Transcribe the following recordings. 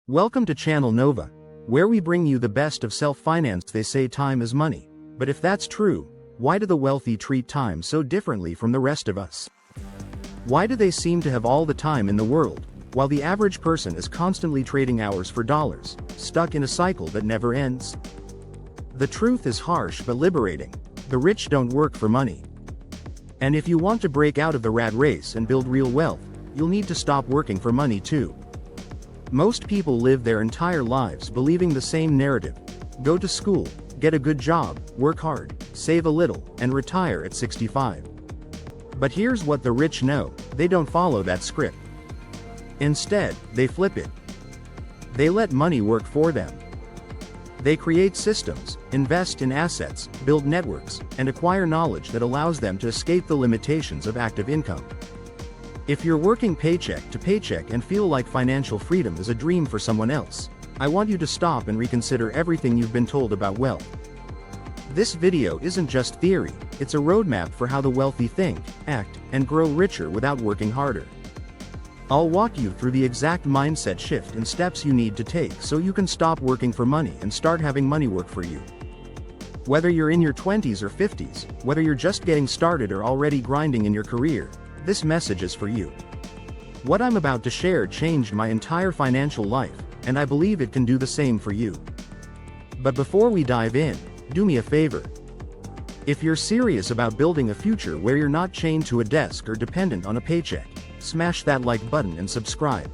Welcome to Channel Nova, where we bring you the best of self-finance. They say time is money. But if that's true, why do the wealthy treat time so differently from the rest of us? Why do they seem to have all the time in the world, while the average person is constantly trading hours for dollars, stuck in a cycle that never ends? The truth is harsh but liberating. The rich don't work for money. And if you want to break out of the rat race and build real wealth, you'll need to stop working for money too. Most people live their entire lives believing the same narrative: go to school, get a good job, work hard, save a little, and retire at 65. But here's what the rich know: they don't follow that script. Instead, they flip it. They let money work for them. They create systems, invest in assets, build networks, and acquire knowledge that allows them to escape the limitations of active income. If you're working paycheck to paycheck and feel like financial freedom is a dream for someone else, I want you to stop and reconsider everything you've been told about wealth. This video isn't just theory, it's a roadmap for how the wealthy think, act, and grow richer without working harder. I'll walk you through the exact mindset shift and steps you need to take so you can stop working for money and start having money work for you. Whether you're in your 20s or 50s, whether you're just getting started or already grinding in your career, this message is for you. What I'm about to share changed my entire financial life, and I believe it can do the same for you. But before we dive in, do me a favor. If you're serious about building a future where you're not chained to a desk or dependent on a paycheck, smash that like button and subscribe.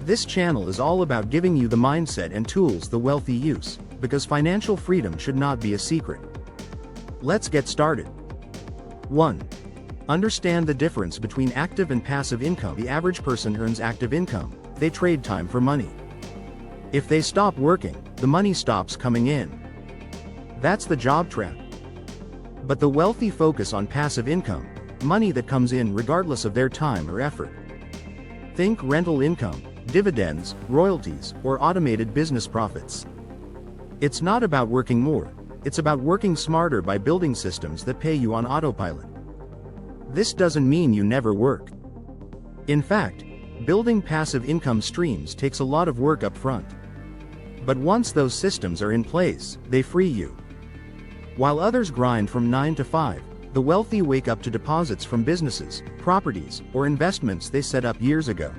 This channel is all about giving you the mindset and tools the wealthy use, because financial freedom should not be a secret. Let's get started. 1. Understand the difference between active and passive income. The average person earns active income. They trade time for money. If they stop working, the money stops coming in. That's the job trap. But the wealthy focus on passive income, money that comes in regardless of their time or effort. Think rental income, dividends, royalties, or automated business profits. It's not about working more, it's about working smarter by building systems that pay you on autopilot. This doesn't mean you never work. In fact, building passive income streams takes a lot of work up front. But once those systems are in place, they free you. While others grind from 9 to 5, the wealthy wake up to deposits from businesses, properties, or investments they set up years ago.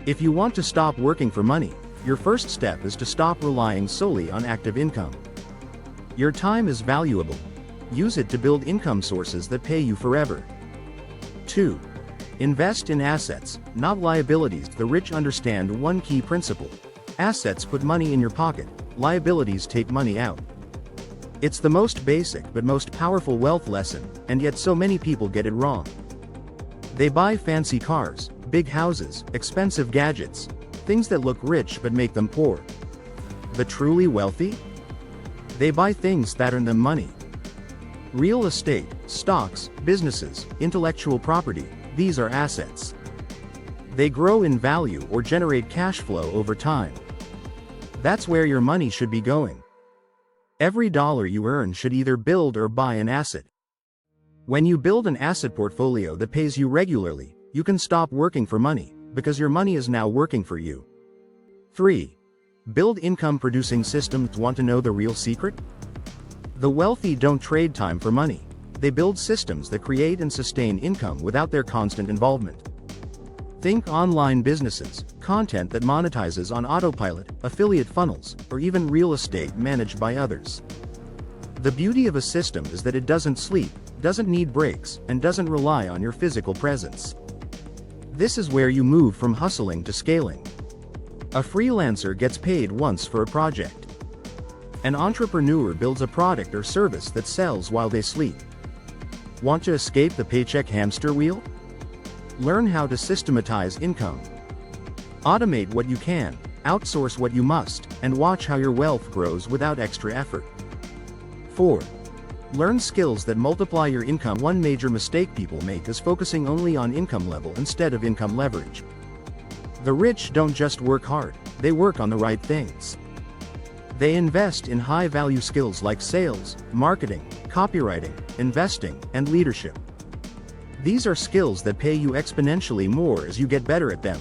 If you want to stop working for money, your first step is to stop relying solely on active income. Your time is valuable. Use it to build income sources that pay you forever. 2. Invest in assets, not liabilities. The rich understand one key principle: assets put money in your pocket, liabilities take money out. It's the most basic but most powerful wealth lesson, and yet so many people get it wrong. They buy fancy cars, big houses, expensive gadgets, things that look rich but make them poor. The truly wealthy? They buy things that earn them money. Real estate, stocks, businesses, intellectual property, these are assets. They grow in value or generate cash flow over time. That's where your money should be going. Every dollar you earn should either build or buy an asset. When you build an asset portfolio that pays you regularly, you can stop working for money, because your money is now working for you. 3. Build income-producing systems. Want to know the real secret? The wealthy don't trade time for money. They build systems that create and sustain income without their constant involvement. Think online businesses, content that monetizes on autopilot, affiliate funnels, or even real estate managed by others. The beauty of a system is that it doesn't sleep, doesn't need breaks, and doesn't rely on your physical presence. This is where you move from hustling to scaling. A freelancer gets paid once for a project. An entrepreneur builds a product or service that sells while they sleep. Want to escape the paycheck hamster wheel? Learn how to systematize income. Automate what you can, outsource what you must, and watch how your wealth grows without extra effort. 4. Learn skills that multiply your income. One major mistake people make is focusing only on income level instead of income leverage. The rich don't just work hard, they work on the right things. They invest in high-value skills like sales, marketing, copywriting, investing, and leadership. These are skills that pay you exponentially more as you get better at them.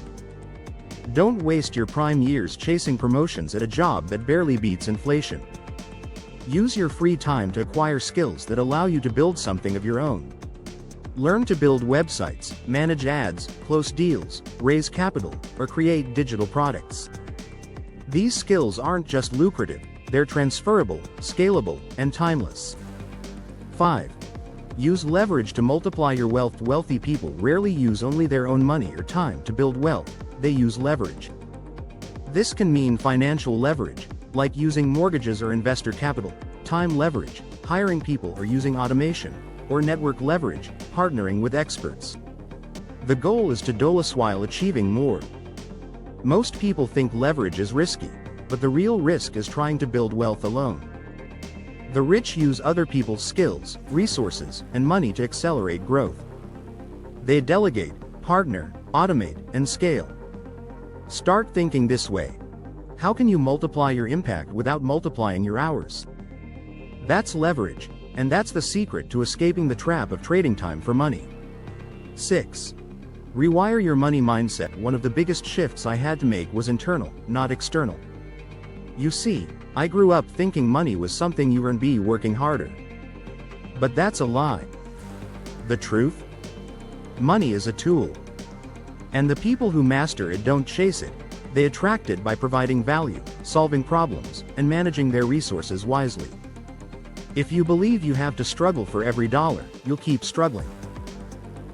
Don't waste your prime years chasing promotions at a job that barely beats inflation. Use your free time to acquire skills that allow you to build something of your own. Learn to build websites, manage ads, close deals, raise capital, or create digital products. These skills aren't just lucrative, they're transferable, scalable, and timeless. 5. Use leverage to multiply your wealth. Wealthy people rarely use only their own money or time to build wealth, they use leverage. This can mean financial leverage, like using mortgages or investor capital, time leverage, hiring people or using automation, or network leverage, partnering with experts. The goal is to do less while achieving more. Most people think leverage is risky, but the real risk is trying to build wealth alone. The rich use other people's skills, resources, and money to accelerate growth. They delegate, partner, automate, and scale. Start thinking this way. How can you multiply your impact without multiplying your hours? That's leverage, and that's the secret to escaping the trap of trading time for money. 6. Rewire your money mindset. One of the biggest shifts I had to make was internal, not external. You see, I grew up thinking money was something you earn by working harder. But that's a lie. The truth? Money is a tool. And the people who master it don't chase it, they attract it by providing value, solving problems, and managing their resources wisely. If you believe you have to struggle for every dollar, you'll keep struggling.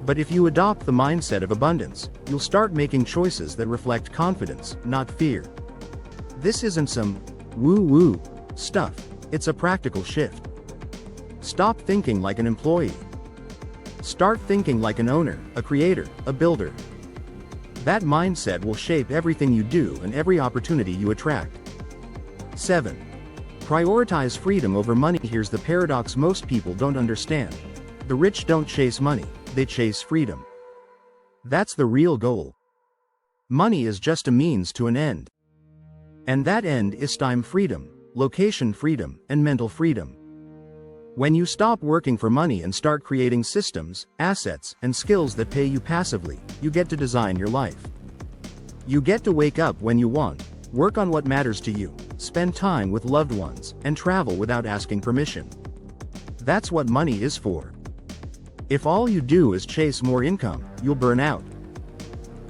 But if you adopt the mindset of abundance, you'll start making choices that reflect confidence, not fear. This isn't some woo-woo stuff, it's a practical shift. Stop thinking like an employee. Start thinking like an owner, a creator, a builder. That mindset will shape everything you do and every opportunity you attract. 7. Prioritize freedom over money. Here's the paradox most people don't understand. The rich don't chase money, they chase freedom. That's the real goal. Money is just a means to an end. And that end is time freedom, location freedom, and mental freedom. When you stop working for money and start creating systems, assets, and skills that pay you passively, you get to design your life. You get to wake up when you want, work on what matters to you, spend time with loved ones, and travel without asking permission. That's what money is for. If all you do is chase more income, you'll burn out.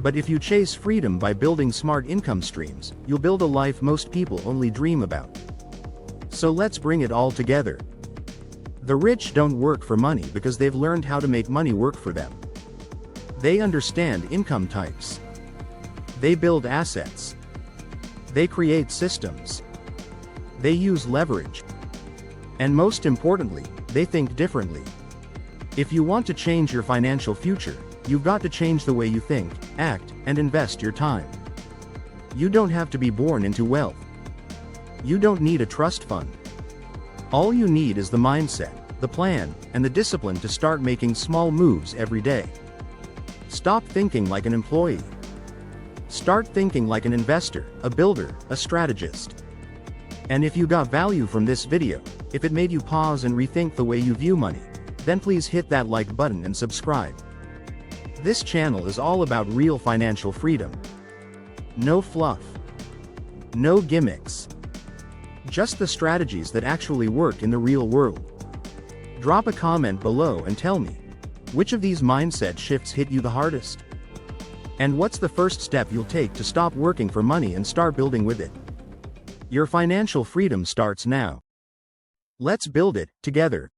But if you chase freedom by building smart income streams, you'll build a life most people only dream about. So let's bring it all together. The rich don't work for money because they've learned how to make money work for them. They understand income types. They build assets. They create systems. They use leverage. And most importantly, they think differently. If you want to change your financial future, you've got to change the way you think, act, and invest your time. You don't have to be born into wealth. You don't need a trust fund. All you need is the mindset, the plan, and the discipline to start making small moves every day. Stop thinking like an employee. Start thinking like an investor, a builder, a strategist. And if you got value from this video, if it made you pause and rethink the way you view money, then please hit that like button and subscribe. This channel is all about real financial freedom. No fluff. No gimmicks. Just the strategies that actually work in the real world. Drop a comment below and tell me, which of these mindset shifts hit you the hardest? And what's the first step you'll take to stop working for money and start building with it? Your financial freedom starts now. Let's build it together.